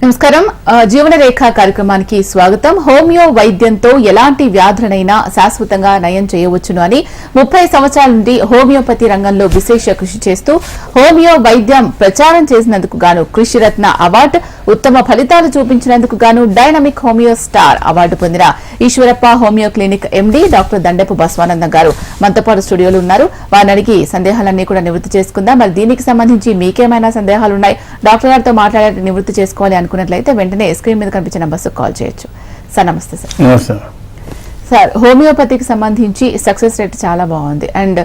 నమస్కారం. జీవన రేఖ కార్యక్రమానికి స్వాగతం. హోమియో వైద్యంతో ఎలాంటి వ్యాధులనైనా శాశ్వతంగా నయం చేయవచ్చును అని 30 సంవత్సరాల నుండి హోమియోపతి రంగంలో విశేష కృషి చేస్తూ హోమియో వైద్యం ప్రచారం చేసినందుకు గాను కృషిరత్న అవార్డు, ఉత్తమ ఫలితాలు చూపించినందుకు గాను డైనమిక్ హోమియో స్టార్ అవార్డు పొందిన Eshwarappa homeo clinic MD doctor Dandapu Basavanandam గారు మనతో పాటు స్టూడియోలో ఉన్నారు. వారిని అడిగి సందేహాలన్నీ కూడా నివృత్తి చేసుకుందాం. మరి దీనికి సంబంధించి మీకేమైనా సందేహాలు ఉన్నాయి, డాక్టర్ గారితో మాట్లాడే నివృత్తి చేసుకోవాలి అనుకున్నట్లయితే వెంటనే స్క్రీన్ మీద కనిపించే నంబర్స్ కాల్ చేయొచ్చు. సార్ నమస్తే. సార్ హోమియోపతికి సంబంధించి సక్సెస్ రేట్ చాలా బాగుంది అండ్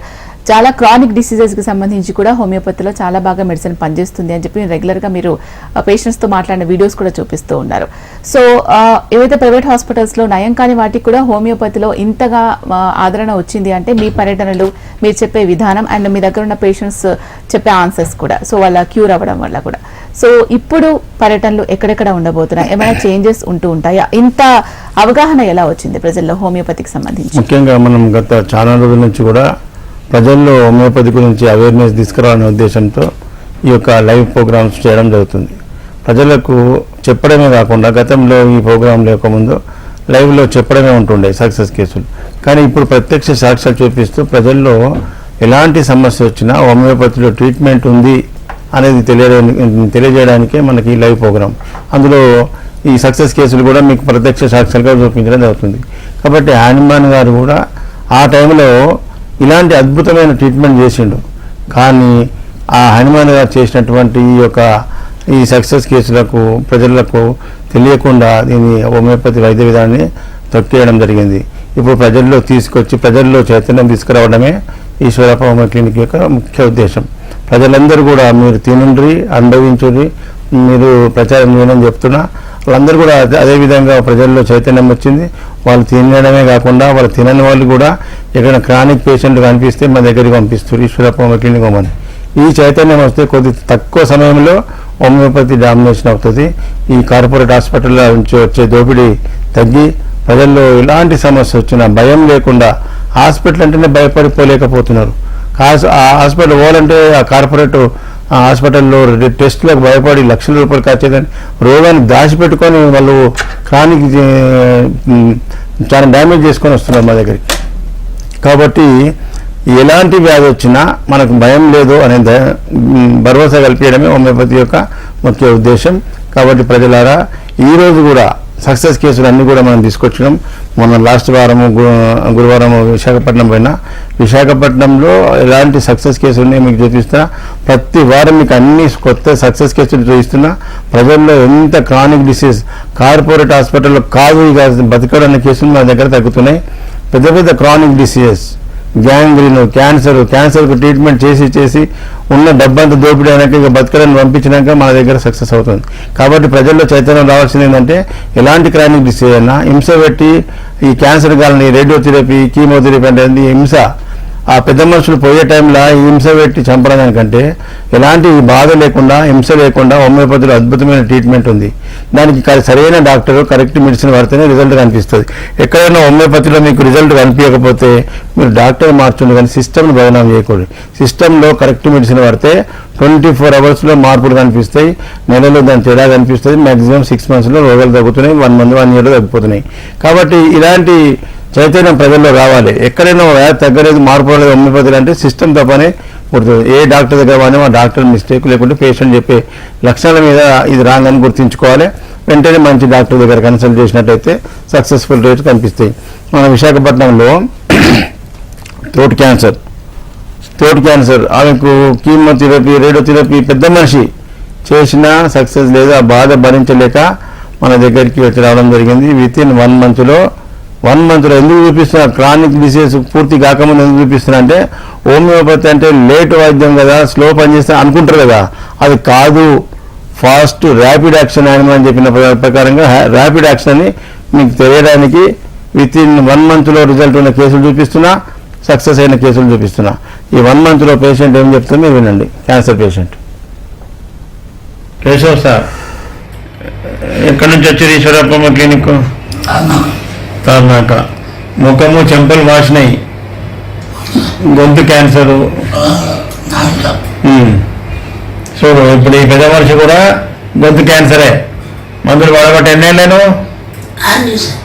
చాలా క్రానిక్ డిసీజెస్ కి సంబంధించి కూడా హోమియోపతిలో చాలా బాగా మెడిసిన్ పనిచేస్తుంది అని చెప్పి రెగ్యులర్ గా మీరు పేషెంట్స్ తో మాట్లాడిన వీడియోస్ కూడా చూపిస్తూ ఉన్నారు. సో ఏవైతే ప్రైవేట్ హాస్పిటల్స్ లో నయం కాని వాటికి కూడా హోమియోపతిలో ఇంతగా ఆదరణ వచ్చింది అంటే మీ పర్యటనలు, మీరు చెప్పే విధానం అండ్ మీ దగ్గర ఉన్న పేషెంట్స్ చెప్పే ఆన్సర్స్ కూడా, సో వాళ్ళ క్యూర్ అవ్వడం వల్ల కూడా. సో ఇప్పుడు పర్యటనలు ఎక్కడెక్కడ ఉండబోతున్నాయి, ఏమైనా చేంజెస్ ఉంటూ ఉంటాయా? ఇంత అవగాహన ఎలా వచ్చింది ప్రజల్లో హోమియోపతికి సంబంధించి? ముఖ్యంగా మనం గత చాలా రోజుల నుంచి కూడా ప్రజల్లో హోమియోపతి గురించి అవేర్నెస్ తీసుకురావాలనే ఉద్దేశంతో ఈ యొక్క లైవ్ ప్రోగ్రామ్స్ చేయడం జరుగుతుంది. ప్రజలకు చెప్పడమే కాకుండా గతంలో ఈ ప్రోగ్రాం లేకముందు లైవ్లో చెప్పడమే ఉంటుండే సక్సెస్ కేసులు, కానీ ఇప్పుడు ప్రత్యక్ష సాక్ష్యాలు చూపిస్తూ ప్రజల్లో ఎలాంటి సమస్య వచ్చినా హోమియోపతిలో ట్రీట్మెంట్ ఉంది అనేది తెలియజేయడానికే మనకి ఈ లైవ్ ప్రోగ్రాం. అందులో ఈ సక్సెస్ కేసులు కూడా మీకు ప్రత్యక్ష సాక్ష్యాలుగా చూపించడం జరుగుతుంది. కాబట్టి హనుమాన్ గారు కూడా ఆ టైంలో ఇలాంటి అద్భుతమైన ట్రీట్మెంట్ చేసిండు, కానీ ఆ హనుమాన్ గారు చేసినటువంటి ఈ సక్సెస్ కేసులకు ప్రజలకు తెలియకుండా దీని హోమియోపతి వైద్య విధానాన్ని తొక్కేయడం జరిగింది. ఇప్పుడు ప్రజల్లో తీసుకొచ్చి ప్రజల్లో చైతన్యం తీసుకురావడమే ఈశ్వరప్ప హోమియో క్లినిక్ యొక్క ముఖ్య ఉద్దేశం. ప్రజలందరూ కూడా మీరు తినండి, అనుభవించుడి, మీరు ప్రచారం చేయని చెప్తున్నా వాళ్ళందరూ కూడా అదేవిధంగా ప్రజల్లో చైతన్యం వచ్చింది. వాళ్ళు తినడమే కాకుండా వాళ్ళు తినని వాళ్ళు కూడా ఎక్కడైనా క్రానిక్ పేషెంట్లు కనిపిస్తే మన దగ్గరికి పంపిస్తారు ఈశ్వరప్ప హోమియో క్లినిక్ అని. ఈ చైతన్యం వస్తే కొద్ది తక్కువ సమయంలో హోమియోపతి డామినేషన్ అవుతుంది. ఈ కార్పొరేట్ హాస్పిటల్లో నుంచి వచ్చే దోపిడీ తగ్గి ప్రజల్లో ఎలాంటి సమస్య వచ్చినా భయం లేకుండా, హాస్పిటల్ అంటేనే భయపడిపోలేకపోతున్నారు. ఆ హాస్పిటల్ పోవాలంటే ఆ కార్పొరేట్ హాస్పిటల్లో టెస్టులకు భయపడి లక్షల రూపాయలు ఖర్చేదని రోగాన్ని దాచిపెట్టుకొని వాళ్ళు క్రానిక్ చాలా డ్యామేజ్ చేసుకొని వస్తున్నారు మా దగ్గరికి. కాబట్టి ఎలాంటి వ్యాధి వచ్చినా మనకు భయం లేదు అనే భరోసా కల్పించడమే హోమియోపతి యొక్క ముఖ్య ఉద్దేశం. కాబట్టి ప్రజలారా ఈరోజు కూడా సక్సెస్ కేసులు అన్నీ కూడా మనం తీసుకొచ్చినాం. మొన్న లాస్ట్ వారము గురువారం విశాఖపట్నం పోయినా, విశాఖపట్నంలో ఎలాంటి సక్సెస్ కేసులు ఉన్నాయో మీకు చూపిస్తున్నా. ప్రతి వారం మీకు అన్ని కొత్త సక్సెస్ కేసులు చూపిస్తున్నా. ప్రజల్లో ఎంత క్రానిక్ డిసీజ్ కార్పొరేట్ హాస్పిటల్లో కాదు ఇక బతకడన్న కేసులు మన దగ్గర తగ్గుతున్నాయి. పెద్ద పెద్ద క్రానిక్ డిసీజెస్, గ్యాంగ్రీన్, క్యాన్సర్కు ట్రీట్మెంట్ చేసి ఉన్న డబ్బంతా దోపిడీ అయినాక ఇక బతకడాన్ని పంపించినాక మన దగ్గర సక్సెస్ అవుతుంది. కాబట్టి ప్రజల్లో చైతన్యం రావాల్సింది ఏంటంటే ఎలాంటి క్రానిక్ డిసీజ్ అయినా హింస పెట్టి ఈ క్యాన్సర్ కాలని రేడియోథెరపీ, కీమోథెరపీ అంటే హింస, ఆ పెద్ద మనుషులు పోయే టైంలో ఈ హింస పెట్టి చంపడం దానికంటే ఎలాంటి బాధ లేకుండా, హింస లేకుండా హోమియోపతిలో అద్భుతమైన ట్రీట్మెంట్ ఉంది. దానికి సరైన డాక్టర్ కరెక్ట్ మెడిసిన్ వాడితేనే రిజల్ట్ కనిపిస్తుంది. ఎక్కడైనా హోమియోపతిలో మీకు రిజల్ట్ కనిపించకపోతే మీరు డాక్టర్ మార్చండి, కానీ సిస్టమ్ని బదనాం చేయకూడదు. సిస్టంలో కరెక్ట్ మెడిసిన్ వాడితే 24 అవర్స్లో మార్పులు కనిపిస్తాయి, నెలలో దాని తేడా కనిపిస్తుంది. మ్యాక్సిమం 6 మంత్స్లో రోగాలు తగ్గుతున్నాయి, 1 ఇయర్లో తగ్గిపోతున్నాయి. కాబట్టి ఇలాంటి చైతన్యం ప్రజల్లో రావాలి. ఎక్కడైనా వ్యాధి తగ్గలేదు, మార్పు లేదు హోమియోపతిలో అంటే సిస్టమ్ తప్పనే పుడుతుంది. ఏ డాక్టర్ దగ్గర వాడినా ఆ డాక్టర్ మిస్టేక్ లేకుంటే పేషెంట్ చెప్పే లక్షణాల మీద ఇది రాంగ్ అని గుర్తించుకోవాలి. వెంటనే మంచి డాక్టర్ దగ్గర కన్సల్ట్ చేసినట్టయితే సక్సెస్ఫుల్ రేట్ కనిపిస్తాయి. మన విశాఖపట్నంలో థ్రోట్ క్యాన్సర్ ఆమెకు కీమోథెరపీ, రేడియోథెరపీ పెద్ద మనిషి చేసినా సక్సెస్ లేదు. ఆ బాధ భరించలేక మన దగ్గరికి వచ్చి రావడం జరిగింది. వితిన్ 1 మంత్లో ఎందుకు చూపిస్తున్నా క్రానిక్ డిసీజ్ పూర్తి కాకముందు ఎందుకు చూపిస్తున్నా అంటే హోమియోపతి అంటే లేట్ వైద్యం కదా, స్లో పనిచేస్తే అనుకుంటారు కదా, అది కాదు. ఫాస్ట్ ర్యాపిడ్ యాక్షన్ అని చెప్పిన ప్రకారంగా ర్యాపిడ్ యాక్షన్ అని మీకు తెలియడానికి వితిన్ 1 మంత్లో రిజల్ట్ ఉన్న కేసులు చూపిస్తున్నా, సక్సెస్ అయిన కేసులు చూపిస్తున్నా. ఈ 1 మంత్లో పేషెంట్ ఏం చెప్తుందో మీరు వినండి. క్యాన్సర్ పేషెంట్ కేశవ్ సార్, ఎక్కడి నుంచి వచ్చారు ఈశ్వరప్ప క్లినిక్? తార్నాక. ముఖము చెంపలు వాసినాయి, గొంతు క్యాన్సరు. సో ఇప్పుడు ఈ పెద్ద మనిషి కూడా గొంతు క్యాన్సరే. మందులు వాడబట్టి ఎన్ని నెలలు?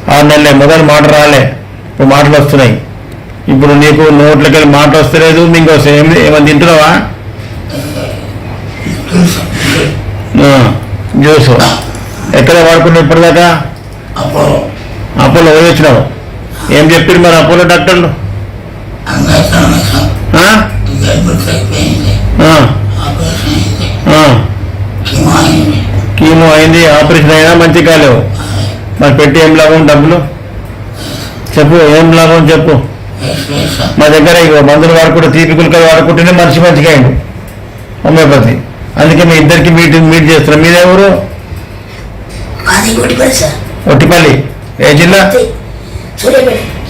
6 నెలలే. మొదలు మాట రాలే, ఇప్పుడు మాటలు వస్తున్నాయి. ఇప్పుడు నీకు నోట్లకి వెళ్ళి మాట వస్తలేదు, మీకు వస్తాయి. ఏమైనా తింటున్నావా? జ్యూస్ ఎక్కడ వాడుకున్నావు ఇప్పటిదాకా? అపోలో పోయి వచ్చినావు. ఏం చెప్పారు మరి అపోలో డాక్టర్లు? కీమో అయింది, ఆపరేషన్ అయినా మంచి కాలేవు. మరి పెట్టి ఏం లాభం? డబ్బులు చెప్పు, ఏం లాభం చెప్పు. మా దగ్గర ఇక మందులు వాడుకుంటే తీపి గుల్కలు వాడుకుంటేనే మనిషి మంచిగా అయింది హోమియోపతి. అందుకే మీ ఇద్దరికి మీట్ చేస్తున్నాం. మీరెవరు? ఒట్టిపల్లి. ఏ జిల్లా?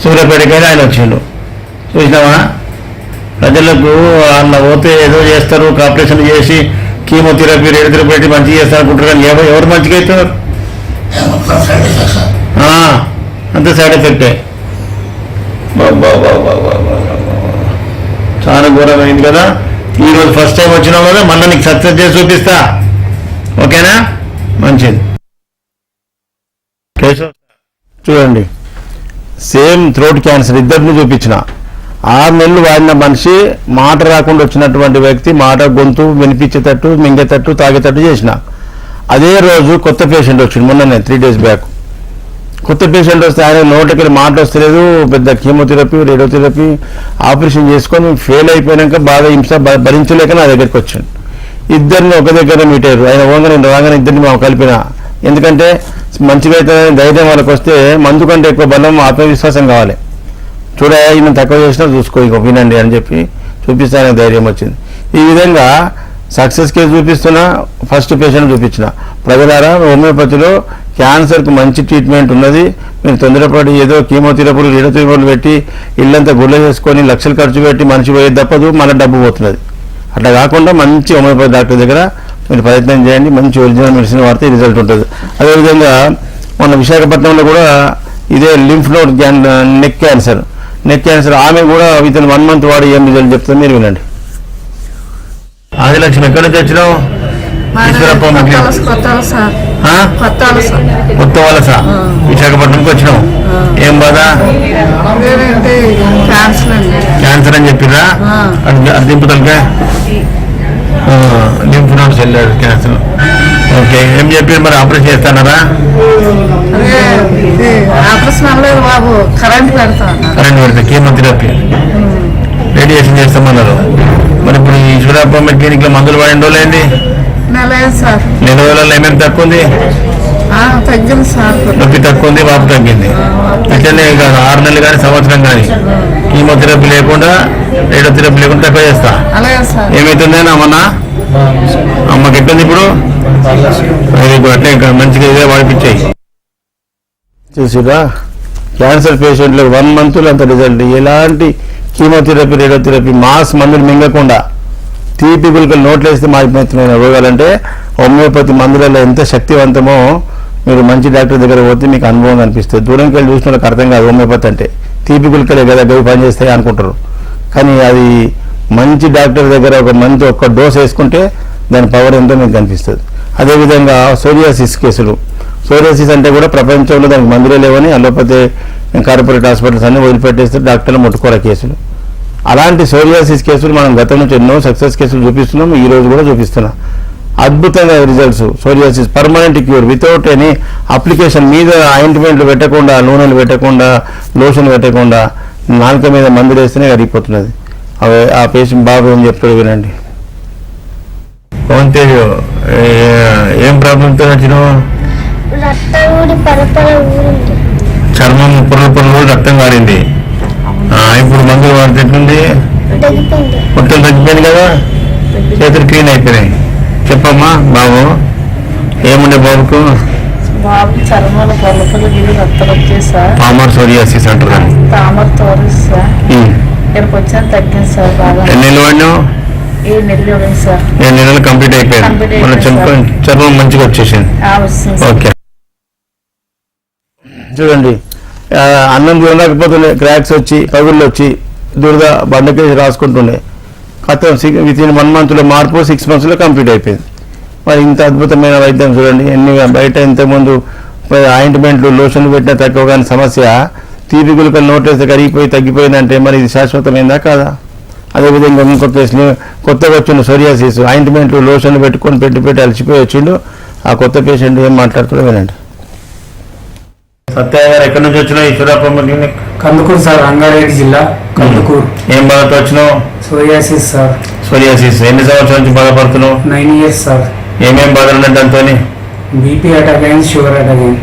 సూర్యాపేటకి ఆయన వచ్చిండు. చూసినావా? ప్రజలకు అన్న పోతే ఏదో చేస్తారు, ఆపరేషన్ చేసి కీమోథెరపీ రేడియోథెరపీ మంచిగా చేస్తారు అనుకుంటారు. కానీ ఎవరు మంచిగా అవుతారు? అంత సైడ్ ఎఫెక్టే. చాలా ఘోరమైంది కదా. ఈరోజు ఫస్ట్ టైం వచ్చినావు కదా, మళ్ళీ నీకు సక్సెస్ చేసి చూపిస్తా. ఓకేనా? మంచిది. చూడండి, సేమ్ థ్రోట్ క్యాన్సర్ ఇద్దరిని చూపించిన. 6 నెలలు వాడిన మనిషి మాట రాకుండా వచ్చినటువంటి వ్యక్తి మాట గొంతు వినిపించేటట్టు, మింగేటట్టు, తాగేటట్టు చేసిన. అదే రోజు కొత్త పేషెంట్ వచ్చింది మొన్ననే 3 days బ్యాక్. కొత్త పేషెంట్ వస్తే ఆయన నోటికి మాట వస్తలేదు, పెద్ద కీమోథెరపీ రేడియోథెరపీ ఆపరేషన్ చేసుకొని ఫెయిల్ అయిపోయాక బాగా హింస భరించలేక నా దగ్గరికి వచ్చాను. ఇద్దరిని ఒక దగ్గర మీట్ అయ్యారు. ఆయన ఓంగా నేను రాగానే ఇద్దరిని మేము కలిపిన. ఎందుకంటే మంచిగా అయితే ధైర్యం వాళ్ళకి వస్తే మందు కంటే ఎక్కువ బలం ఆత్మవిశ్వాసం కావాలి. చూడ ఈయన తక్కువ చేసినా చూసుకో, ఇంకో వినండి అని చెప్పి చూపిస్తానికి ధైర్యం వచ్చింది. ఈ విధంగా సక్సెస్ కేసు చూపిస్తున్నా, ఫస్ట్ పేషెంట్ చూపించిన. ప్రజలారా, హోమియోపతిలో క్యాన్సర్కు మంచి ట్రీట్మెంట్ ఉన్నది. మీరు తొందరపడి ఏదో కీమోథెరపీలు రేడియోథెరపీలు పెట్టి ఇల్లంతా గుళ్ళ చేసుకొని లక్షలు ఖర్చు పెట్టి మనిషి పోయేది తప్పదు, మన డబ్బు పోతున్నది. అట్లా కాకుండా మంచి హోమియోపతి డాక్టర్ దగ్గర మీరు ప్రయత్నం చేయండి. మంచి ఒరిజినల్ మెడిసిన్ వాడితే రిజల్ట్ ఉంటుంది. అదేవిధంగా మన విశాఖపట్నంలో కూడా ఇదే లింఫ్ నోడ్ నెక్ క్యాన్సర్ ఆమె కూడా వితిన్ 1 month వాడి ఏం రిజల్ట్ చెప్తుంది మీరు వినండి. ఆదిలక్ష్మి, ఎక్కడి నుంచి వచ్చినావు? కొత్త వలస విశాఖపట్నంకి వచ్చినావు. ఏం బాధ? క్యాన్సర్ అని చెప్పిరా? అది దింపుతలకే లింఫ్ నోడ్స్ వెళ్ళాడు క్యాన్సర్. ఓకే, ఏం చెప్పారు మరి? ఆపరేషన్ చేస్తానారా? కరెంట్ పెడతా, కీమోథెరపీ రేడియేషన్ చేస్తామన్నారు. మరి ఇప్పుడు ఈ ఈశ్వరప్ప క్లినిక్ లో మందులు వాడిన రోజులైంది? నెల రోజులలో ఏమేమి తక్కువ ఉంది? తగ్గింది సార్. నొప్పి తక్కువ ఉంది, వాపు తగ్గింది. అట్లనే 6 నెలలు కానీ సంవత్సరం కానీ కీమోథెరపీ లేకుండా రేడియోథెరపీ లేకుండా తక్కువ చేస్తా. ఏమైతుందేనా అమ్మన్నా? అమ్మకి ఎట్లుంది ఇప్పుడు? అట్లే మంచిగా ఇదే వాడిపించాయి. చూసిరా, క్యాన్సర్ పేషెంట్లకు 1 month అంత రిజల్ట్. ఎలాంటి కీమోథెరపీ రేడియోథెరపీ మాస్ మందులు మింగకుండా తీపి గుల్కలు నోట్లు వేస్తే మారిపోతున్న రోగాలంటే హోమియోపతి మందులలో ఎంత శక్తివంతమో మీరు మంచి డాక్టర్ దగ్గర పోతే మీకు అనుభవం అనిపిస్తుంది. దూరంకి వెళ్ళి చూసిన వాళ్ళకి అర్థం కాదు హోమియోపతి అంటే. తీపి గుల్కలే కదా గవి పనిచేస్తాయి అనుకుంటారు, కానీ అది మంచి డాక్టర్ దగ్గర ఒక్క డోస్ వేసుకుంటే దాని పవర్ ఎంతో మీకు కనిపిస్తుంది. అదేవిధంగా సోరియాసిస్ కేసులు. సోరియాసిస్ అంటే కూడా ప్రపంచంలో దానికి మందులే లేవని అలోపతి కార్పొరేట్ హాస్పిటల్స్ అన్ని వదిలిపెట్టేస్తే డాక్టర్లు ముట్టుకోర కేసులు. అలాంటి సోరియాసిస్ కేసులు మనం గతం నుంచి ఎన్నో సక్సెస్ కేసులు చూపిస్తున్నాం, ఈ రోజు కూడా చూపిస్తున్నాం. అద్భుతంగా results. Psoriasis permanent cure without any application. మీద ఆయింట్మెంట్లు పెట్టకుండా, నూనెలు పెట్టకుండా, లోషన్ పెట్టకుండా నాలుక మీద మందులు వేస్తేనే కరిగిపోతున్నది. అవి ఆ పేషెంట్ బాబు ఏం చెప్తాడు వినండి. పవన్తేజ్, ఏం ప్రాబ్లంతో వచ్చినావు? చర్మం పొరలు రక్తం కారింది. ఇప్పుడు మందులు వాడితే ఎట్లుంది? మొత్తం తగ్గిపోయింది కదా, చేతులు క్లీన్ అయిపోయినాయి. చెప్పమ్మా బాబు, ఏముండే బాబుకు? బాబు చర్మాల పొరలు రక్తం వచ్చేసా. పామర్ సోరియాసిస్ అంటారు. ఇక్కడికి వచ్చాను, తగ్గింది సార్ బాగా. ఎన్ని నెలలు వాడినావు? 7 నెలలు సార్. 7 నెలలు కంప్లీట్ అయిపోయింది. మన చర్మం మంచిగా వచ్చేసింది. ఓకే, చూడండి, అన్నం తినలేకపోతుండే, క్రాక్స్ వచ్చి పగుళ్ళు వచ్చి దురద బండకేసి రాసుకుంటుండే. కథ విత్ ఇన్ 1 month మార్పు 6 months కంప్లీట్ అయిపోయింది. మరి ఇంత అద్భుతమైన వైద్యం చూడండి. ఎన్ని బయట ఇంతకుముందు ఆయింట్మెంట్లు లోషన్లు పెట్టినా తక్కువ కానీ సమస్య తీపి గుళికలు నోటేస్తే కరిగిపోయి తగ్గిపోయిందంటే మరి ఇది శాశ్వతమైందా కాదా? అదేవిధంగా ఇంకో కేసులు కొత్తగా వచ్చిన సోరియాసిస్ ఆయింట్మెంట్లు లోషన్లు పెట్టుకొని పెట్టి అలసిపోయి వచ్చిండు. ఆ కొత్త పేషెంట్ ఏం మాట్లాడుతుందో వినండి. సత్య గారు ఎక్కడి నుంచి వచ్చినావు? ఈశ్వరాపమ్మ క్లినిక్ కందుకూరు సార్, రంగారెడ్డి జిల్లా కందుకూరు. ఏం బాధతో వచ్చినావు? Psoriasis sir. సోరియాసిస్ ఎన్ని సంవత్సరాల నుంచి బాధపడుతున్నావు? 9 years సార్. ఏమేం బాధలు ఉన్నాయి దాంతో? బీపీ అటాక్ అయింది, షుగర్ అటాక్ అయింది,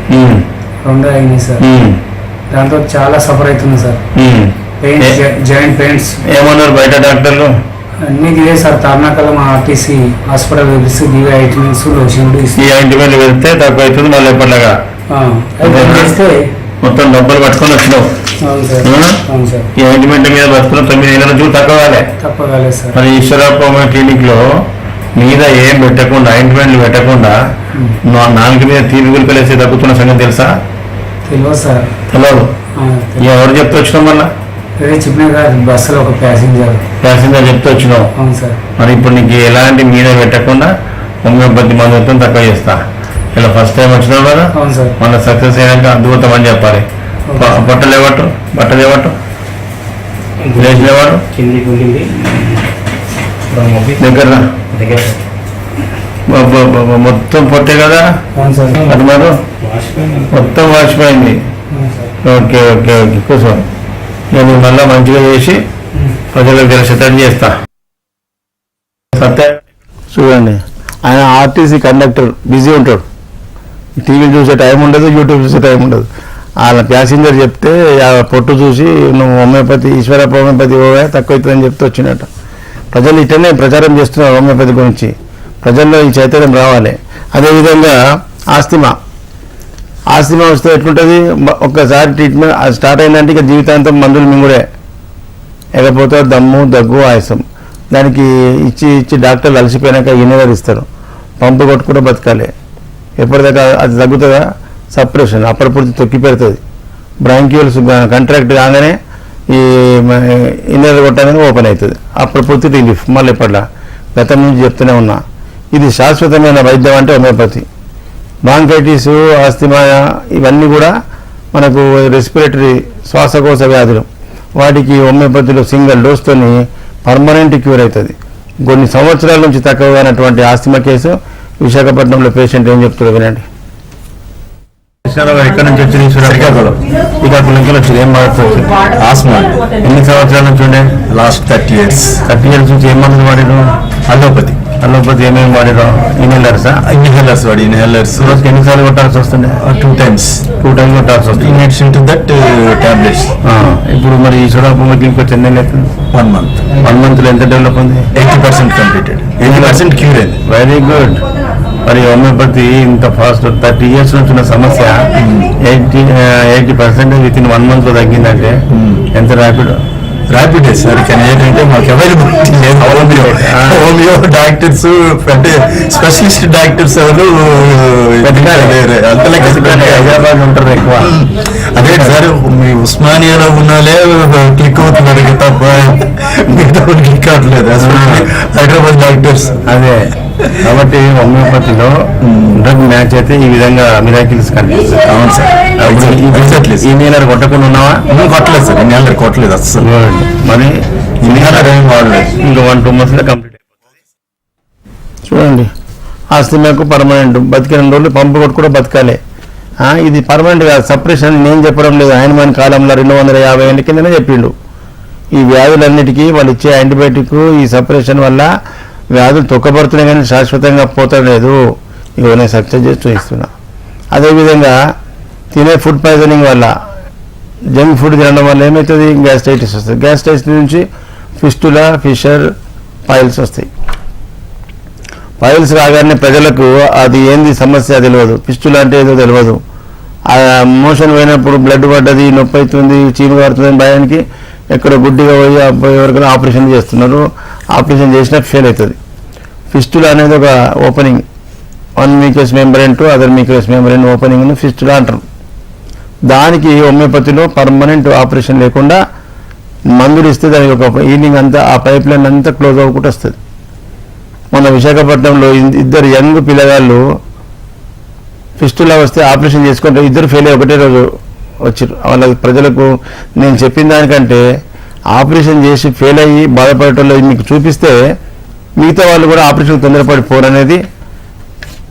రెండు అయినాయి సార్. దాంతో చాలా సఫర్ అవుతుంది సార్. Pains, joint pains. ఏమన్నారు బయట డాక్టర్లు? అన్ని దిగే సార్. తార్నాకలం ఆర్టీసీ హాస్పిటల్ వెళ్తే దిగే ఐటమ్స్ లోషన్లు ఈ ఆయింట్మెంట్ వెళ్తే తక్కువ అవుతుంది మళ్ళీ ఎప్పటిలాగా చేస్తే మొత్తం డబ్బులు పట్టుకొని వచ్చినావు. అవును సార్. అవును సార్. ఈ ఆయింట్మెంట్ మీద బతుకున్న 9 ఏళ్ళ నుంచి తక్కువలే. తప్పగాలేదు సార్. మరి ఈశ్వరప్పమ్మ క్లినిక్ లో మీద ఏం పెట్టకుండా ఆయింట్మెంట్లు పెట్టకుండా 4 మీద తీపి గుళికలు వేసి తగ్గుతున్న సంగతి తెలుసా? తెలియదు సార్. తెలియదు. ఎవరు చెప్తూ వచ్చినావు? మళ్ళా చెప్పినా కాదు, బస్సులో ఒక ప్యాసింజర్ చెప్తూ వచ్చినావు. అవును సార్. మరి ఇప్పుడు నీకు ఎలాంటి మీద పెట్టకుండా హోమియోపతి మందులతో తక్కువ చేస్తా. ఇలా ఫస్ట్ టైం వచ్చినావు కదా, అవును సార్. మన సక్సెస్ అయినాక అద్భుతం అని చెప్పాలి. బట్టలు లేవట్టు లేచి లేవాడు దగ్గర మొత్తం పొట్టే కదా అవును సార్. అది మరి మొత్తం వాచిపోయింది. ఓకే ఓకే ఓకే కూర్చో. నేను మళ్ళీ మంచిగా చేసి ప్రజలకు తెలిసేటట్టు చేస్తా. సత్య చూడండి, ఆయన ఆర్టీసీ కండక్టర్ బిజీ ఉంటాడు. టీవీ చూసే టైం ఉండదు, యూట్యూబ్ చూసే టైం ఉండదు. వాళ్ళ ప్యాసింజర్ చెప్తే పొట్టు చూసి నువ్వు హోమియోపతి ఈశ్వరప్ప హోమియోపతి పోవే తక్కువ అవుతుందని చెప్తే వచ్చినట్టు. ప్రజలు ఇట్లనే ప్రచారం చేస్తున్నారు హోమియోపతి గురించి. ప్రజల్లో ఈ చైతన్యం రావాలి. అదేవిధంగా ఆస్తిమా వస్తే ఎట్లుంటుంది? ఒక్కసారి ట్రీట్మెంట్ స్టార్ట్ అయిందంటే ఇక జీవితాంతం మందులు మింగుడే. లేకపోతే దమ్ము, దగ్గు, ఆయాసం. దానికి ఇచ్చి డాక్టర్లు అలసిపోయినాక ఇన్హేలర్ ఇస్తారు. పంపు కొట్టుకుంటూ బతకాలి. ఎప్పటిదాకా అది తగ్గుతుందా? సప్రెషన్ అప్పటి పూర్తి తొక్కి పెడుతుంది. బ్రాంక్యూల్స్ కంట్రాక్ట్ కాగానే ఈ ఇన్హేలర్ కొట్టగానే ఓపెన్ అవుతుంది. అప్పుడు పూర్తి రిలీఫ్. మళ్ళీ ఎప్పట్లా గతం నుంచి చెప్తూనే ఉన్నా. ఇది శాశ్వతమైన వైద్యం అంటే హోమియోపతి. బ్రాంకైటిస్, ఆస్తిమా ఇవన్నీ కూడా మనకు రెస్పిరేటరీ శ్వాసకోశ వ్యాధులు. వాటికి హోమియోపతిలో సింగిల్ డోస్తోని పర్మనెంట్ క్యూర్ అవుతుంది. కొన్ని సంవత్సరాల నుంచి తక్కువగానటువంటి ఆస్తిమా కేసు విశాఖపట్నంలో పేషెంట్ ఏం చెప్తారో వినండి. ఎక్కడి నుంచి వచ్చింది? శ్రీకాకుళం వచ్చింది. ఏం మాట్లాడుతుంది? ఆస్మా. ఎన్ని సంవత్సరాల నుంచి ఉండే? Last 30 years. 30 years నుంచి ఏం మందులు వాడిరు? అలోపతి ఏమేమి వాడిరు? ఇన్హేలర్స్ వాడి ఇన్హేలర్స్ రోజుకి ఎన్నిసార్లు కొట్టాల్సి వస్తుండే? 2 times కొట్టాల్సి వస్తుంది. in addition to that tablets. ఇప్పుడు మరి ఈ చూడబొమ్మ ఇంకొచ్చి ఎన్ని నెలలు అవుతుంది? 1 month. 1 month లో ఎంత డెవలప్ ఉంది? 80% completed. 80% cure అయింది. Very good. మరి హోమియోపతి ఇంత ఫాస్ట్ 30 years నుంచి ఉన్న సమస్య 80% విత్ ఇన్ 1 month లో తగ్గిందంటే ఎంత ర్యాపిడ్ సార్. కానీ ఏంటంటే మాకు అవైలబిలిటీ లేదు. హోమియో డాక్టర్స్ అంటే స్పెషలిస్ట్ డాక్టర్స్ ఎవరు హైదరాబాద్ ఉంటారు ఎక్కువ. అదే సార్, మీ ఉస్మానియాలో ఉన్నాలే క్లిక్ అవుతున్నారు తప్ప మిగతా క్లిక్ అవ్వట్లేదు. హైదరాబాద్ డాక్టర్స్ అదే. కాబట్టి హోమియోపతిలో డ్రగ్ మ్యాచ్ అయితే ఈ విధంగా మిరాకిల్స్ కనిపిస్తుంది. అవును సార్. ఇన్హేలర్ కొట్టకుండా ఉన్నావా? కొట్టలేదు సార్, ఇన్హేలర్ కొట్టలేదు అసలు. మరి ఇన్హేలర్ ఏం వాడలేదు. ఇంకా 1-2 months లో కంప్లీట్ అయిపోతుంది. చూడండి, ఆస్తిమాకు పర్మనెంట్. బతికిన రోజులు పంపు కొట్టు కూడా బతకాలి. ఇది పర్మనెంట్ కాదు, సపరేషన్. నేను చెప్పడం లేదు, ఆయన కాలంలో 250 ఏళ్ళ కిందనే చెప్పిండు. ఈ వ్యాధులన్నిటికీ వాళ్ళు ఇచ్చే యాంటీబయాటిక్ ఈ సపరేషన్ వల్ల వ్యాధులు తొక్కబడుతున్నాయి కానీ శాశ్వతంగా పోతలేదు. ఇవో నేను సక్సెస్ చేసి చూపిస్తున్నా. అదేవిధంగా తినే ఫుడ్ పాయిజనింగ్ వల్ల, జంక్ ఫుడ్ తినడం వల్ల ఏమవుతుంది? గ్యాస్ట్రైటిస్ వస్తుంది. గ్యాస్ట్రైటిస్ నుంచి ఫిస్టులా, ఫిషర్, పైల్స్ వస్తాయి. పైల్స్ రాగానే ప్రజలకు అది ఏంది సమస్య తెలియదు. ఫిస్టులా అంటే ఏదో తెలియదు. మోషన్ పోయినప్పుడు బ్లడ్ పడ్డది, నొప్పి అవుతుంది, చీము పడుతుంది భయానికి ఎక్కడో గుడ్డిగా పోయి ఎవరికైనా ఆపరేషన్ చేస్తున్నారు. ఆపరేషన్ చేసినా ఫెయిల్ అవుతుంది. ఫిస్టులా అనేది ఒక opening, 1 mucous membrane to other mucous membrane opening fistula అంటారు. దానికి హోమియోపతిలో పర్మనెంట్ ఆపరేషన్ లేకుండా మందులు ఇస్తే దానికి ఒక హీలింగ్ అంతా, ఆ పైప్ లైన్ అంతా క్లోజ్ అవ్వకుండా వస్తుంది. మన విశాఖపట్నంలో ఇద్దరు యంగ్ పిల్లగాళ్ళు ఫిస్టులా వస్తే ఆపరేషన్ చేసుకుంటే ఇద్దరు ఫెయిల్ అయ్యి ఒకటే రోజు వచ్చారు. వాళ్ళ ప్రజలకు నేను చెప్పిన దానికంటే ఆపరేషన్ చేసి ఫెయిల్ అయ్యి బాధపడటంలో మీకు చూపిస్తే మిగతా వాళ్ళు కూడా ఆపరేషన్ తొందరపడిపోరనేది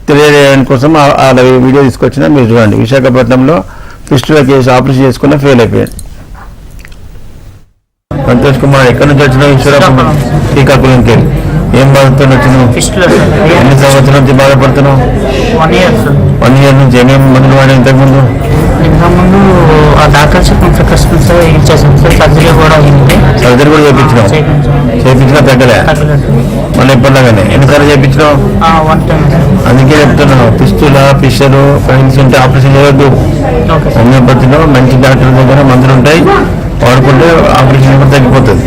తెలియజేయడానికి కోసం అలా వీడియో తీసుకొచ్చిన మీరు చూడండి. విశాఖపట్నంలో ఫిస్టులా కేసు ఆపరేషన్ చేసుకున్న ఫెయిల్ అయిపోయాడు. సంతోష్ కుమార్ ఎక్కడి నుంచి వచ్చినావు? ఈశ్వరపురం శ్రీకాకుళంకి వెళ్ళి ఏం బాధతో వచ్చినావు? ఎన్ని సంవత్సరాల నుంచి బాధపడుతున్నావు? 1 year సార్. 1 year నుంచి ఏమేమి మందులు వాడి ఇంతకుముందు? ఇంతకుముందు ఆ డాక్టర్ చెప్పిన ప్రికాషన్స్ సార్ ఇచ్చేసాం సార్. సర్జరీ కూడా అయింది. సర్జరీ కూడా చేయించినావు? చేయించినా తగ్గలే? మళ్ళీ ఎప్పటిలాగానే ఎన్నిసార్లు చేయించినావు? 1 time సార్. అందుకే చెప్తున్నావు ఫిస్టులా ఫిషరు ఫైన్స్ ఉంటే ఆపరేషన్ చేయవద్దు. Okay sir. హోమియోపతిలో మంచి డాక్టర్ దగ్గర మందులు ఉంటాయి, వాడుకుంటే ఆపరేషన్ కూడా తగ్గిపోతుంది.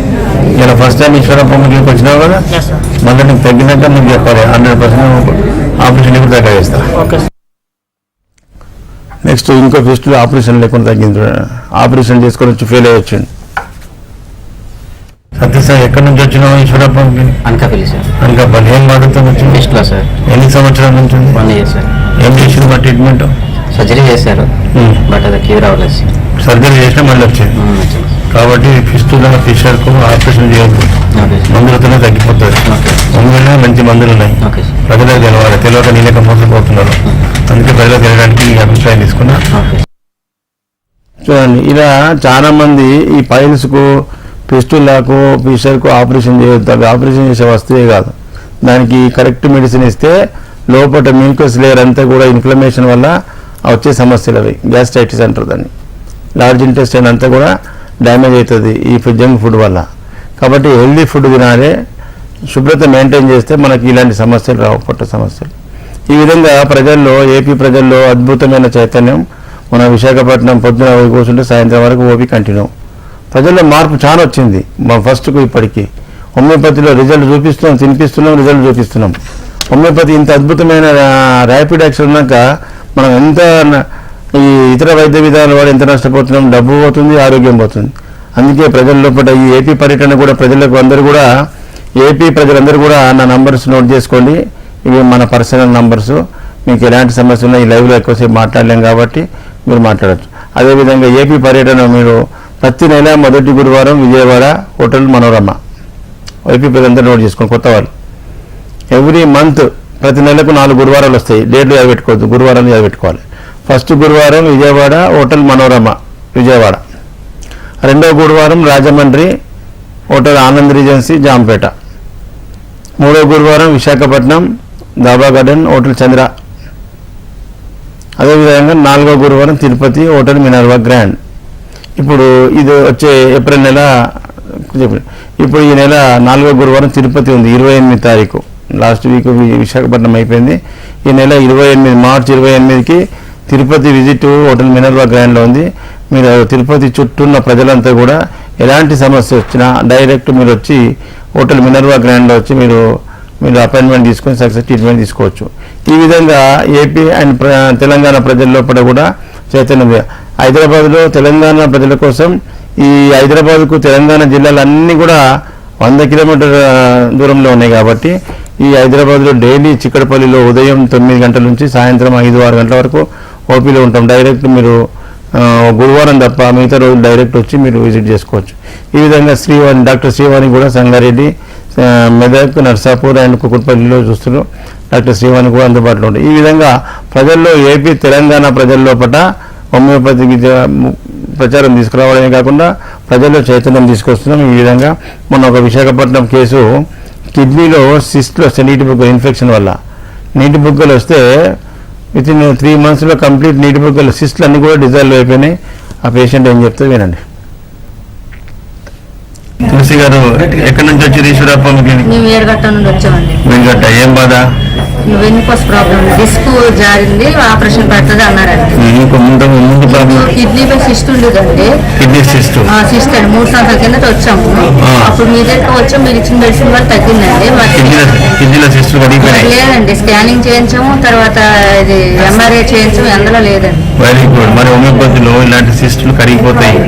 ఇలా ఫస్ట్ టైం ఈశ్వరపురంకి వచ్చినావు కదా, Yes sir. మళ్ళీ నీకు తగ్గినాక నీకు చెప్పాలి 100% ఆపరేషన్ కూడా తగ్గేస్తా. Okay sir. నెక్స్ట్ ఇంకో ఫిస్టులో ఆపరేషన్ లేకుండా తగ్గింది. ఆపరేషన్ చేసుకొని వచ్చి ఫెయిల్ అయ్యి వచ్చింది. సత్యసాయి ఎక్కడి నుంచి వచ్చినావు? ఈశ్వరపురంకి అనకాపల్లి సార్. అనకాపల్లి. ఏం బాధతో వచ్చింది? టెస్ట్లో సార్. ఎన్ని సంవత్సరాల నుంచి ఉంది? 1 year సార్. ఏం చేసింది మా ట్రీట్మెంట్? సర్జరీ చేశారు బట్ అది క్యూర్ అవ్వలేదు సార్. సర్జరీ చేసినా మళ్ళీ వచ్చింది. వచ్చింది. కాబట్టి ఫిస్టులా ఫిషర్కు ఆపరేషన్ చేయొద్దు, ఓకే సార్. మందులతోనే తగ్గిపోతుంది. ఓకే. మందులనే మంచి మందులు ఉన్నాయి. Okay sir. ప్రజలకు తెలవాలి, తెలియక నీళ్ళక మోసపోతున్నారు. అందుకే ప్రజలకు తెలియడానికి ఈ అభిప్రాయం తీసుకున్నా. ఓకే. చూడండి, ఇలా చాలా మంది ఈ పైల్స్కు ఫిస్టులాకు ఫిషర్కు ఆపరేషన్ చేయొద్దు. అవి ఆపరేషన్ చేసే వస్తువే కాదు. దానికి కరెక్ట్ మెడిసిన్ ఇస్తే లోపల మ్యూకస్ లేయర్ అంతా కూడా ఇన్ఫ్లమేషన్ వల్ల వచ్చే సమస్యలు అవి గ్యాస్ట్రైటిస్ అంటారు దాన్ని. లార్జ్ ఇంటెస్టైన్ అంతా కూడా డ్యామేజ్ అవుతుంది ఈ జంక్ ఫుడ్ వల్ల. కాబట్టి హెల్దీ ఫుడ్ తినాలి, శుభ్రత మెయింటైన్ చేస్తే మనకి ఇలాంటి సమస్యలు రావు, పొట్ట సమస్యలు. ఈ విధంగా ప్రజల్లో, ఏపీ ప్రజల్లో అద్భుతమైన చైతన్యం. మన విశాఖపట్నం పొద్దున కూర్చుంటే సాయంత్రం వరకు ఓపీ కంటిన్యూ. ప్రజల్లో మార్పు చాలా వచ్చింది మా ఫస్ట్కు ఇప్పటికీ. హోమియోపతిలో రిజల్ట్ చూపిస్తున్నాం, తినిపిస్తున్నాం, రిజల్ట్ చూపిస్తున్నాం. హోమియోపతి ఇంత అద్భుతమైన ర్యాపిడ్ యాక్షన్ ఉన్నాక మనం ఎంత ఈ ఇతర వైద్య విధానాల వాడు ఎంత నష్టపోతున్నాం, డబ్బు పోతుంది, ఆరోగ్యం పోతుంది. అందుకే ప్రజల లోపల ఈ ఏపీ పర్యటన కూడా ప్రజలకు అందరూ కూడా, ఏపీ ప్రజలందరూ కూడా నా నంబర్స్ నోట్ చేసుకోండి. ఇవి మన పర్సనల్ నంబర్స్. మీకు ఎలాంటి సమస్య ఉన్నా ఈ లైవ్లో ఎక్కువసేపు మాట్లాడలేం కాబట్టి మీరు మాట్లాడచ్చు. అదేవిధంగా ఏపీ పర్యటన మీరు ప్రతి నెల మొదటి గురువారం విజయవాడ హోటల్ మనోరమ. ఏపీ ప్రజలందరూ నోట్ చేసుకోండి, కొత్త వాళ్ళు. ఎవ్రీ మంత్ ప్రతి నెలకు 4 గురువారాలు వస్తాయి. డేట్లు యాద పెట్టుకోవద్దు, గురువారాలు యాద పెట్టుకోవాలి. ఫస్ట్ గురువారం విజయవాడ హోటల్ మనోరమ విజయవాడ. రెండవ గురువారం రాజమండ్రి హోటల్ ఆనంద్ రీజెన్సీ జాంపేట. మూడవ గురువారం విశాఖపట్నం దాబా గార్డెన్ హోటల్ చంద్ర. అదేవిధంగా 4వ గురువారం తిరుపతి హోటల్ మినర్వా గ్రాండ్. ఇప్పుడు ఇది వచ్చే ఏప్రిల్ నెల, ఇప్పుడు ఈ నెల 4వ గురువారం తిరుపతి ఉంది, 28 తారీఖు. లాస్ట్ వీక్ విశాఖపట్నం అయిపోయింది. ఈ నెల 28 మార్చి 28కి తిరుపతి విజిట్ హోటల్ మినర్వా గ్రాండ్లో ఉంది. మీరు తిరుపతి చుట్టూ ఉన్న ప్రజలంతా కూడా ఎలాంటి సమస్య వచ్చినా డైరెక్ట్ మీరు వచ్చి హోటల్ మినర్వా గ్రాండ్లో వచ్చి మీరు అపాయింట్మెంట్ తీసుకొని సక్సెస్ ట్రీట్మెంట్ తీసుకోవచ్చు. ఈ విధంగా ఏపీ అండ్ తెలంగాణ ప్రజల లోపల కూడా చైతన్యం. హైదరాబాద్లో తెలంగాణ ప్రజల కోసం ఈ హైదరాబాద్కు తెలంగాణ జిల్లాలన్నీ కూడా 100 కిలోమీటర్ల దూరంలో ఉన్నాయి. కాబట్టి ఈ హైదరాబాద్లో డైలీ చిక్కడపల్లిలో ఉదయం 9 గంటల నుంచి సాయంత్రం 5-6 గంటల వరకు ఓపీలో ఉంటాం. డైరెక్ట్ మీరు గురువారం తప్ప మిగతా రోజులు డైరెక్ట్ వచ్చి మీరు విజిట్ చేసుకోవచ్చు. ఈ విధంగా శ్రీవాణి, డాక్టర్ శ్రీవాణి కూడా సంగారెడ్డి, మెదక్, నర్సాపూర్ అండ్ కుకుట్పల్లిలో చూస్తున్నారు. డాక్టర్ శ్రీవాణి కూడా అందుబాటులో ఉంటాయి. ఈ విధంగా ప్రజల్లో, ఏపీ తెలంగాణ ప్రజల లోపల హోమియోపతి ప్రచారం తీసుకురావడమే కాకుండా ప్రజల్లో చైతన్యం తీసుకొస్తున్నాం. ఈ విధంగా మొన్న ఒక విశాఖపట్నం కేసు, కిడ్నీలో సిస్ట్లు వస్తే నీటి బుగ్గలు ఇన్ఫెక్షన్ వల్ల నీటి బుగ్గలు వస్తే వితిన్ 3 monthsలో కంప్లీట్ నీటి బుగ్గలు సిస్ట్లు అన్నీ కూడా డిజాల్వ్ అయిపోయినాయి. ఆ పేషెంట్ ఏం చెప్తే వినండి. తులసి గారు ఎక్కడి నుంచి వచ్చి ఈశ్వరప్పకి? మేము ఏడుగట్ట నుండి వచ్చామండి. వెంకట, ఏం బాధ? వెన్నుపోస్ ప్రాబ్లం, డిస్క్ జారింది, ఆపరేషన్ పడుతుంది అన్నారండి. ముందు ప్రాబ్లం కిడ్నీపై సిస్ట్ ఉండేదండి. కిడ్నీ సిస్ట్ సిస్ట్ అండి 3 సంవత్సరాల కిందట వచ్చాము. అప్పుడు మీ దగ్గర వచ్చాం, మీరు ఇచ్చిన మెడిసిన్ వల్ల తగ్గిందండి. కిడ్నీలో సిస్ట్ లేదండి, స్కానింగ్ చేయించాము, తర్వాత ఇది ఎంఆర్ఐ చేయించాము, అందులో లేదండి. Very good. మరి హోమియోపతిలో ఇలాంటి సిస్టులు కరిగిపోతాయి.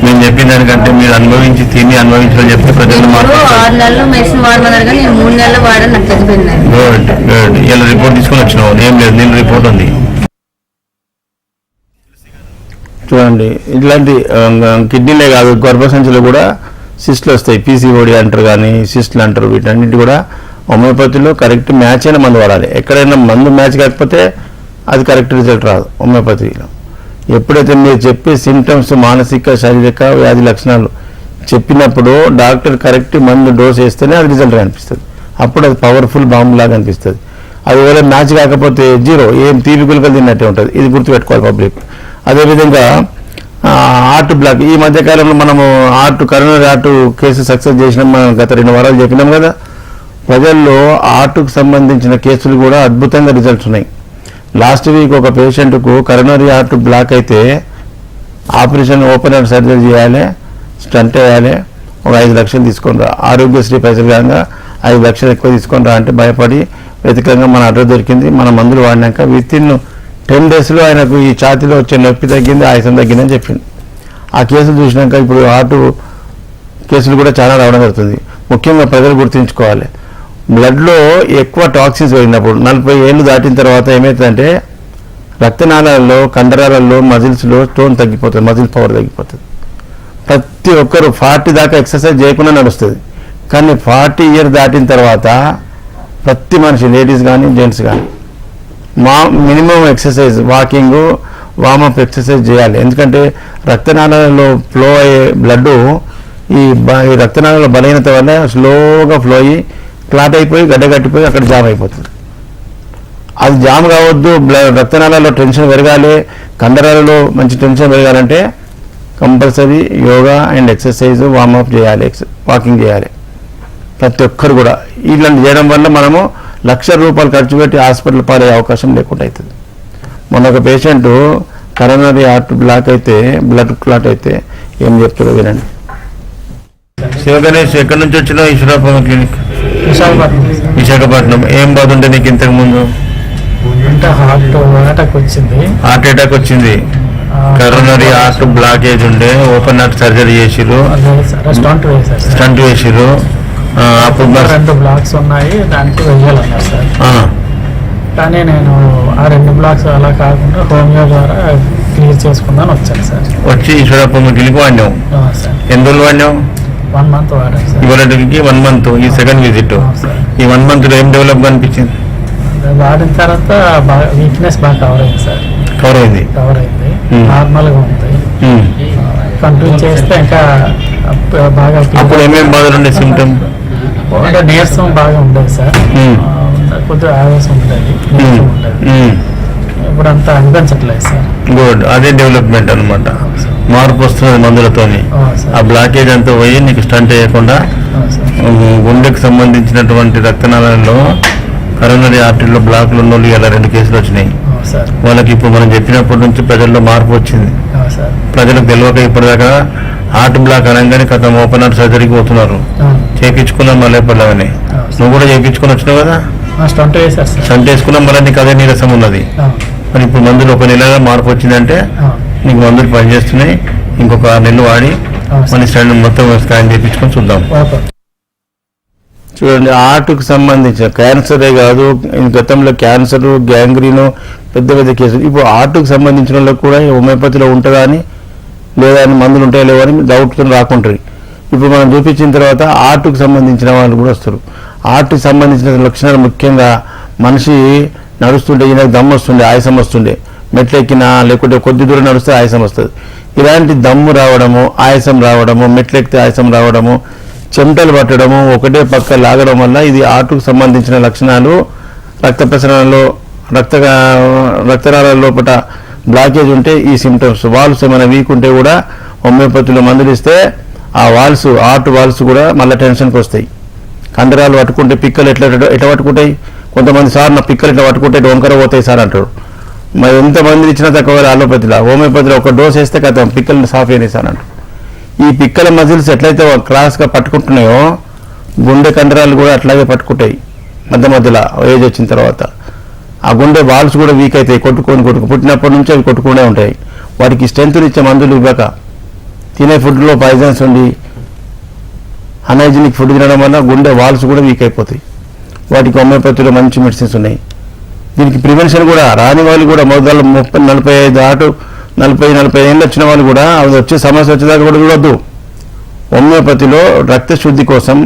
మేము చెప్పిన దానికంటే మీరు అనుభవించి తిని అనుభవించి ఉపయోగించాలని చెప్పి ప్రజలు నేను మార్పు 6 నెలలు మెడిసిన్ వాడమన్నారు కానీ నేను 3 నెలలు వాడాను, నాకు తగ్గిపోయింది. Good good. ఇలా రిపోర్ట్ తీసుకొని వచ్చినావు, ఏం లేదు, నేను రిపోర్ట్ ఉంది. చూడండి, ఇట్లాంటి కిడ్నీలే కాదు, గర్భసంచిలో కూడా సిస్ట్లు వస్తాయి. పీసీఓడి అంటారు కానీ సిస్ట్లు అంటారు. వీటన్నిటి కూడా హోమియోపతిలో కరెక్ట్ మ్యాచ్ అయిన మందు వాడాలి. ఎక్కడైనా మందు మ్యాచ్ కాకపోతే అది కరెక్ట్ రిజల్ట్ రాదు హోమియోపతిలో. ఎప్పుడైతే మీరు చెప్పే సిమ్టమ్స్, మానసిక శారీరక వ్యాధి లక్షణాలు చెప్పినప్పుడు డాక్టర్ కరెక్ట్ మందు డోస్ వేస్తేనే అది రిజల్ట్ అనిపిస్తుంది. అప్పుడు అది పవర్ఫుల్ బాంబు లాగా అనిపిస్తుంది. అది వేరే మ్యాచ్ కాకపోతే జీరో, ఏం తీపికలుగా తిన్నట్టే ఉంటుంది. ఇది గుర్తుపెట్టుకోవాలి పబ్లిక్. అదేవిధంగా హార్ట్ బ్లాక్, ఈ మధ్యకాలంలో మనము కరోనరీ హార్ట్ కేసు సక్సెస్ చేసినాం. మనం గత 2 వారాలు చెప్పినాం కదా. ప్రజల్లో హార్ట్కు సంబంధించిన కేసులు కూడా అద్భుతంగా రిజల్ట్స్ ఉన్నాయి. లాస్ట్ వీక్ ఒక పేషెంట్కు కరోనరీ హార్ట్ బ్లాక్ అయితే ఆపరేషన్ ఓపెన్ హార్ట్ సర్జరీ చేయాలి, స్టంట్ వేయాలి, ఒక 5 లక్షలు తీసుకొని రా. ఆరోగ్యశ్రీ పైసలు కాగా 5 లక్షలు ఎక్కువ తీసుకొని రా అంటే భయపడి వ్యతిరేకంగా మన అడ్రస్ దొరికింది. మన మందులు వాడినాక వితిన్ 10 daysలో ఆయనకు ఈ ఛాతీలో వచ్చే నొప్పి తగ్గింది, ఆయాసం తగ్గిందని చెప్పింది. ఆ కేసులు చూసినాక ఇప్పుడు హార్ట్ కేసులు కూడా చాలా రావడం జరుగుతుంది. ముఖ్యంగా ప్రజలు గుర్తుంచుకోవాలి, బ్లడ్లో ఎక్కువ టాక్సిన్స్ పోయినప్పుడు 40 ఏళ్ళు దాటిన తర్వాత ఏమవుతుందంటే రక్తనాళాలలో, కండరాలలో, మజిల్స్లో స్టోన్ తగ్గిపోతుంది, మజిల్ పవర్ తగ్గిపోతుంది. ప్రతి ఒక్కరు 40 దాకా ఎక్సర్సైజ్ చేయకుండా నడుస్తుంది. కానీ 40 years దాటిన తర్వాత ప్రతి మనిషి, లేడీస్ కానీ జెంట్స్ కానీ minimum exercise, walking, warm up exercise చేయాలి. ఎందుకంటే రక్తనాళాలలో ఫ్లో అయ్యే బ్లడ్ ఈ రక్తనాళాల బలహీనత వల్ల స్లోగా ఫ్లో అయ్యి క్లాట్ అయిపోయి గడ్డగట్టిపోయి అక్కడ జామ్ అయిపోతుంది. అది జామ్ కావద్దు, రక్తనాళాల్లో టెన్షన్ పెరగాలి, కండరాలలో మంచి టెన్షన్ పెరగాలంటే compulsory yoga and exercise, warm up చేయాలి, వాకింగ్ చేయాలి ప్రతి ఒక్కరు కూడా. ఇలాంటి చేయడం వల్ల మనము ₹1,00,000 ఖర్చు పెట్టి హాస్పిటల్ పాలయ్యే అవకాశం లేకుండా అవుతుంది. మొన్న ఒక పేషెంట్ కరోనరీ హార్ట్ బ్లాక్ అయితే, బ్లడ్ క్లాట్ అయితే ఏం చెప్తారో వినండి. శివగణేష్, ఎక్కడి నుంచి వచ్చినావు? ఈశ్వరాపురం క్లినిక్, విశాఖపట్నం. ఏం బాధ ఉంటే నీకు ఇంతకు ముందు? అంటే హార్ట్ అటాక్ వచ్చింది. కరోనరీ హార్ట్ బ్లాకేజ్ ఉండే, ఓపెన్ హార్ట్ సర్జరీ చేసిరు, స్టంట్ వేసిరు. అప్పుడు 2 బ్లాక్స్ ఉన్నాయి, దానికి వెయ్యాలన్నారు సార్. కానీ నేను ఆ 2 బ్లాక్స్ అలా కాకుండా హోమియో ద్వారా క్లియర్ చేసుకుందాని వచ్చాను సార్. వచ్చి ఈశ్వరాపురం క్లినిక్ వాడినావు. ఎన్ని రోజులు వాడినావు? 1 month వాడాను సార్. ఇవాళకి 1 month, ఈ సెకండ్ విజిట్. ఈ 1 month ఏం డెవలప్ అనిపించింది? వాడిన తర్వాత వీక్నెస్ బాగా కవర్ అయింది సార్. కవర్ అయింది. నార్మల్గా ఉంది. కంటిన్యూ చేస్తే ఇంకా బాగా. అప్పుడు ఏమేమి బాధలు ఉండే? సిమ్టమ్ నీరసం బాగా ఉండేది సార్, కొద్దిగా ఆవేశం ఉండేది, ఇప్పుడు అంతా అనిపించట్లేదు సార్. గుడ్, అదే డెవలప్మెంట్ అనమాట. మార్పు వస్తున్నది మందులతోని. ఆ బ్లాకేజ్ అంతా పోయి నీకు స్టంట్ వేయకుండా గుండెకు సంబంధించినటువంటి రక్తనాళాలలో కరోనరీ ఆర్టరీలో బ్లాక్లు ఉన్న వాళ్ళు ఇలా 2 కేసులు వచ్చినాయి. వాళ్ళకి ఇప్పుడు మనం చెప్పినప్పటి నుంచి ప్రజల్లో మార్పు వచ్చింది. ప్రజలకు తెలియక ఇప్పటిదాకా హార్ట్ బ్లాక్ అనగానే కథ ఓపెన్ హార్ట్ సర్జరీకి పోతున్నారు. చేయించుకున్నాం మళ్ళీ ఎప్పటిలాగానే. నువ్వు కూడా చేయించుకుని వచ్చినావు కదా? స్టంట్ వేసుకున్నాం, మళ్ళీ నీకు అదే నీరసం ఉన్నది. మరి ఇప్పుడు మందులు 1 నెలగా మార్పు వచ్చిందంటే నీకు మందులు పనిచేస్తున్నాయి. ఇంకొక 6 నెలలు వాడి మళ్ళీ స్టంట్ మొత్తం స్కాన్ చేయించుకొని చూద్దాం. చూడండి, హార్ట్కు సంబంధించిన క్యాన్సరే కాదు, గతంలో క్యాన్సర్, గ్యాంగ్రీను, పెద్ద పెద్ద కేసులు. ఇప్పుడు హార్ట్కు సంబంధించిన వాళ్ళకి కూడా హోమియోపతిలో ఉంటుందా అని, లేదా అని మందులు ఉంటాయో లేవో అని డౌట్తో రాకుంటారు. ఇప్పుడు మనం చూపించిన తర్వాత హార్ట్కు సంబంధించిన వాళ్ళు కూడా వస్తారు. హార్ట్కి సంబంధించిన లక్షణాలు ముఖ్యంగా మనిషి నడుస్తుంటే ఈయనకు దమ్ము వస్తుండే, ఆయాసం వస్తుండే, మెట్లు ఎక్కినా లేకుంటే కొద్ది దూరం నడిస్తే ఆయాసం వస్తుంది. ఇలాంటి దమ్ము రావడము, ఆయాసం రావడము, మెట్లు ఎక్కితే ఆయాసం రావడము, చెమటలు పట్టడము, ఒకటే పక్క లాగడం వల్ల ఇది హార్ట్కు సంబంధించిన లక్షణాలు. రక్త ప్రసరణలో, రక్తనాళాల లోపల బ్లాకేజ్ ఉంటే ఈ సిమ్టమ్స్. వాల్స్ ఏమైనా వీక్ ఉంటే కూడా హోమియోపతిలో మందులు ఇస్తే ఆ వాల్స్, హార్ట్ వాల్స్ కూడా మళ్ళీ టెన్షన్కి వస్తాయి. కండరాలు పట్టుకుంటే పిక్కలు ఎట్లా పట్టుకుంటాయి. కొంతమంది సార్ నా పిక్కలు ఇట్లా పట్టుకుంటే డొంకర పోతాయి సార్ అంటారు. మరి ఎంతమంది ఇచ్చినా తక్కువ అలోపతిలో. హోమియోపతిలో ఒక డోస్ వేస్తే కదా పిక్కలు సాఫ్ అయినాయి సార్ అంటారు. ఈ పిక్కల మజిల్స్ ఎట్లయితే క్రాస్గా పట్టుకుంటున్నాయో గుండె కండరాలు కూడా అట్లాగే పట్టుకుంటాయి మధ్యలో ఏజ్ వచ్చిన తర్వాత. ఆ గుండె వాల్స్ కూడా వీక్ అవుతాయి, పుట్టినప్పటి నుంచి అవి కొట్టుకునే ఉంటాయి. వాటికి స్ట్రెంత్ ఇచ్చే మందులు ఇవ్వక, తినే ఫుడ్లో పాయిజన్స్ ఉండి అన్హైజీనిక్ ఫుడ్ తినడం వల్ల గుండె వాల్స్ కూడా వీక్ అయిపోతాయి. వాటికి హోమియోపతిలో మంచి మెడిసిన్స్ ఉన్నాయి. దీనికి ప్రివెన్షన్ కూడా రాని వాళ్ళు కూడా మొదలు 40-45 ఏళ్ళు వచ్చిన వాళ్ళు కూడా అది వచ్చే సమస్య వచ్చేదాకా కూడా చూడొద్దు. హోమియోపతిలో రక్త శుద్ధి కోసం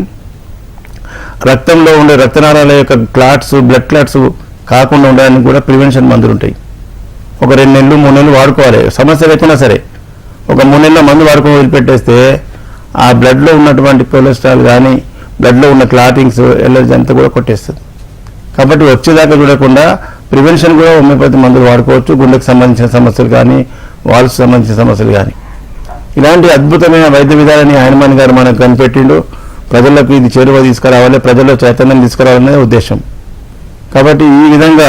రక్తంలో ఉండే రక్తనాళాల యొక్క క్లాట్స్, బ్లడ్ క్లాట్స్ కాకుండా ఉండడానికి కూడా ప్రివెన్షన్ మందులు ఉంటాయి. ఒక 2 నెలలు 3 నెలలు వాడుకోవాలి. సమస్య లేకున్నా సరే ఒక 3 నెలల మందు వాడుకొని వదిలిపెట్టేస్తే ఆ బ్లడ్లో ఉన్నటువంటి కొలెస్ట్రాల్ కానీ బ్లడ్లో ఉన్న క్లాటింగ్స్, ఎలర్జీ అంతా కూడా కొట్టేస్తుంది. కాబట్టి వచ్చేదాకా చూడకుండా ప్రివెన్షన్ కూడా హోమియోపతి మందులు వాడుకోవచ్చు. గుండెకు సంబంధించిన సమస్యలు కానీ వాల్స్ సంబంధించిన సమస్యలు కానీ ఇలాంటి అద్భుతమైన వైద్య విధానాన్ని హైనమాన్ గారు మనకు కనిపెట్టిండు. ప్రజలకు ఇది చేరువ తీసుకురావాలి, ప్రజల్లో చైతన్యం తీసుకురావాలనే ఉద్దేశం. కాబట్టి ఈ విధంగా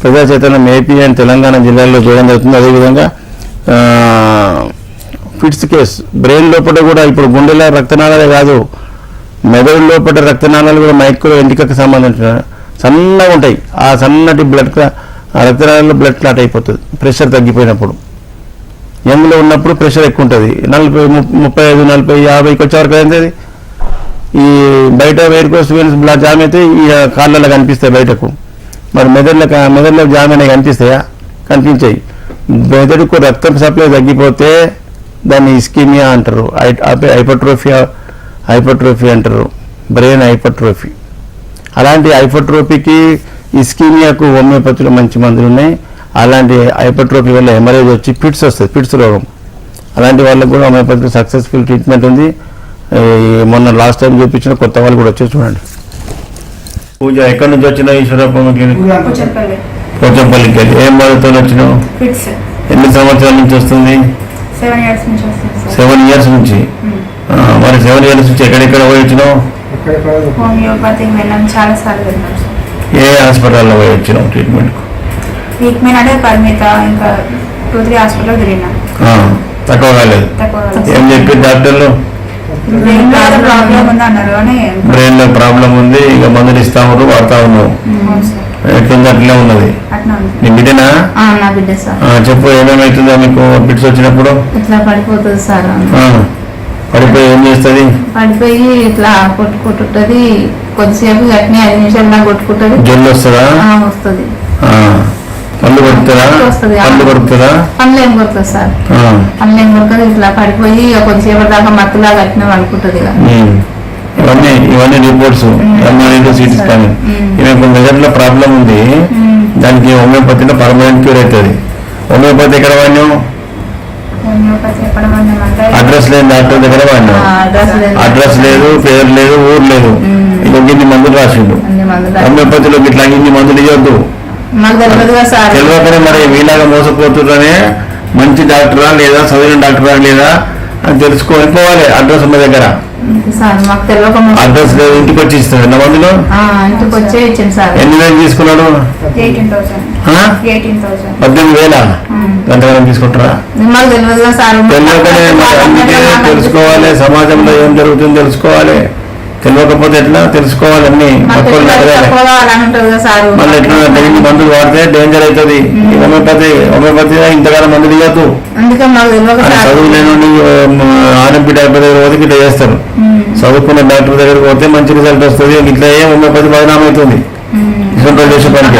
ప్రజా చైతన్యం ఏపీ అండ్ తెలంగాణ జిల్లాల్లో చేయడం జరుగుతుంది. అదేవిధంగా ఫిట్స్ కేస్ బ్రెయిన్ లోపల కూడా ఇప్పుడు గుండెల రక్తనాళాలే కాదు, మెదడు లోపల రక్తనాళాలు కూడా మైక్రో ఎంటికకు సంబంధించిన సన్నగా ఉంటాయి. ఆ సన్నటి రక్తనాళాల్లో బ్లడ్ క్లాట్ అయిపోతుంది ప్రెషర్ తగ్గిపోయినప్పుడు. యంగ్లో ఉన్నప్పుడు ప్రెషర్ ఎక్కువ ఉంటుంది. 40, 35, 40, 50కి వచ్చే వరకు అయింది. ఈ బయట వేరుకోస్ వెయిన్స్ బ్లడ్ జామ్ అయితే ఈ కాళ్ళలో కనిపిస్తాయి బయటకు. మరి మెదడులో జామ్ అనేవి కనిపిస్తాయా? కనిపించాయి. మెదడుకు రక్తం సప్లై తగ్గిపోతే దాన్ని ఇస్కీమియా అంటారు, హైపర్ట్రోఫీ అంటారు, బ్రెయిన్ హైపర్ట్రోఫీ. అలాంటి హైపర్ట్రోఫీకి, ఇస్కీమియాకు హోమియోపతిలో మంచి మందులు ఉన్నాయి. అలాంటి హైపర్ట్రోఫీ వల్ల హెమరేజ్ వచ్చి ఫిట్స్ వస్తుంది, ఫిట్స్ రోగం. అలాంటి వాళ్ళకు కూడా హోమియోపతిలో సక్సెస్ఫుల్ ట్రీట్మెంట్ ఉంది. మొన్న లాస్ట్ టైం చూపించిన కొత్త వాళ్ళు కూడా వచ్చి చూడండి. పూజ ఎక్కడి నుంచి వచ్చినావు? ఈశ్వరప్ప క్లినిక్ పోచంపల్లికి వెళ్ళి. ఏం బాధతో వచ్చినావు? ఎన్ని సంవత్సరాల నుంచి వస్తుంది? 7 years నుంచి వస్తుంది. 7 years నుంచి. మరి 7 years నుంచి ఎక్కడెక్కడ పోయి వచ్చినావు? హోమియోపతికి వెళ్ళాం, చాలా సార్లు వెళ్ళాం. ఏ హాస్పిటల్లో పోయి వచ్చినావు ట్రీట్మెంట్? ట్రీట్మెంట్ అంటే పరిమిత ఇంకా 2-3 హాస్పిటల్ తిరిగినా. తక్కువ కాలేదు. ఏం చెప్పి డాక్టర్లు? బ్రెయిన్ ప్రాబ్లం ఉంది అన్నారు. కానీ బ్రెయిన్ లో ప్రాబ్లం ఉంది, ఇక మందులు ఇస్తా ఉన్నారు, వాడుతా ఉన్నావు. ఎట్లుంది? అట్లే ఉన్నది. నీ బిడ్డనా? నా బిడ్డ సార్. చెప్పు, ఏమేమవుతుందో మీకు బిడ్స్ వచ్చినప్పుడు? ఇట్లా పడిపోతుంది సార్. పడిపోయి ఏం చేస్తుంది? పడిపోయి ఇట్లా కొట్టుకుంటుంది. కొద్దిసేపు అట్నే 5 నిమిషాలు నాకు కొట్టుకుంటుంది. జల్లు వస్తుందా? వస్తుంది. పళ్ళు కొడుతుందా? పళ్ళు కొడుతుందా? పనులు ఏం కొడుతుంది సార్. పనులు ఏం కొడుతుంది. ఇట్లా పడిపోయి కొద్దిసేపటి దాకా మత్తులాగా అట్నే అనుకుంటుంది. ఇవన్నీ రిపోర్ట్స్, ఎంఆర్ఐ, సిటీ స్కాన్. ఈమెకు మెదడులో ప్రాబ్లం ఉంది. దానికి హోమియోపతిలో పర్మనెంట్ క్యూర్ అవుతుంది. హోమియోపతి ఎక్కడ వాడినావు? అడ్రస్ లేని డాక్టర్ దగ్గర వాడినావు. అడ్రస్ లేదు, పేరు లేదు, ఊరు లేదు. ఇన్ని మందులు రాసిండు. హోమియోపతిలో ఇట్లా ఇన్ని మందులు ఇవ్వద్దు. తెలియకనే మరి మీలాగా మోసపోతుందనే మంచి డాక్టరా లేదా చదివిన డాక్టరా లేదా అని తెలుసుకొని పోవాలి. అడ్రస్ ఉన్న దగ్గర అడ్రస్ లేదు, ఇంటికి వచ్చి ఇస్తాడు. ఎన్న మందులు ఎన్ని వేలు తీసుకున్నాడు? 18,000 గంటగానం తీసుకుంటారా? తెలియకనే అందుకే తెలుసుకోవాలి. సమాజంలో ఏం జరుగుతుందో తెలుసుకోవాలి. తెలియకపోతే ఎట్లా తెలుసుకోవాలి? అన్ని మళ్ళీ ఎట్లా డైలీ మందులు వాడితే డేంజర్ అవుతుంది. హోమియోపతి ఇంతకాలం మందులు ఇవ్వద్దు. చదువు లేని ఆర్ఎంపీ డాక్టర్ దగ్గర పోతే ఇట్లా చేస్తారు. చదువుకున్న డాక్టర్ దగ్గరికి పోతే మంచి రిజల్ట్ వస్తుంది. ఇట్లా ఏ హోమియోపతి బదనామం అవుతుంది. చేసే పనికి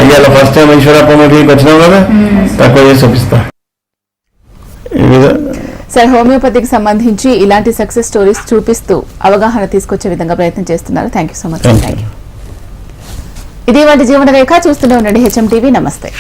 ఇవాళ ఫస్ట్ టైం ఈశ్వరప్ప మీటింగ్కి వచ్చినావు కదా, తక్కువ చేసి చూపిస్తా. సార్, హోమియోపతికి సంబంధించి ఇలాంటి సక్సెస్ స్టోరీస్ చూపిస్తూ అవగాహన తీసుకొచ్చే విధంగా ప్రయత్నం చేస్తున్నారు. Thank you so much. ఇది వాటి జీవన రేఖ. చూస్తూనే ఉండండి హెచ్ఎం టీవీ. నమస్తే.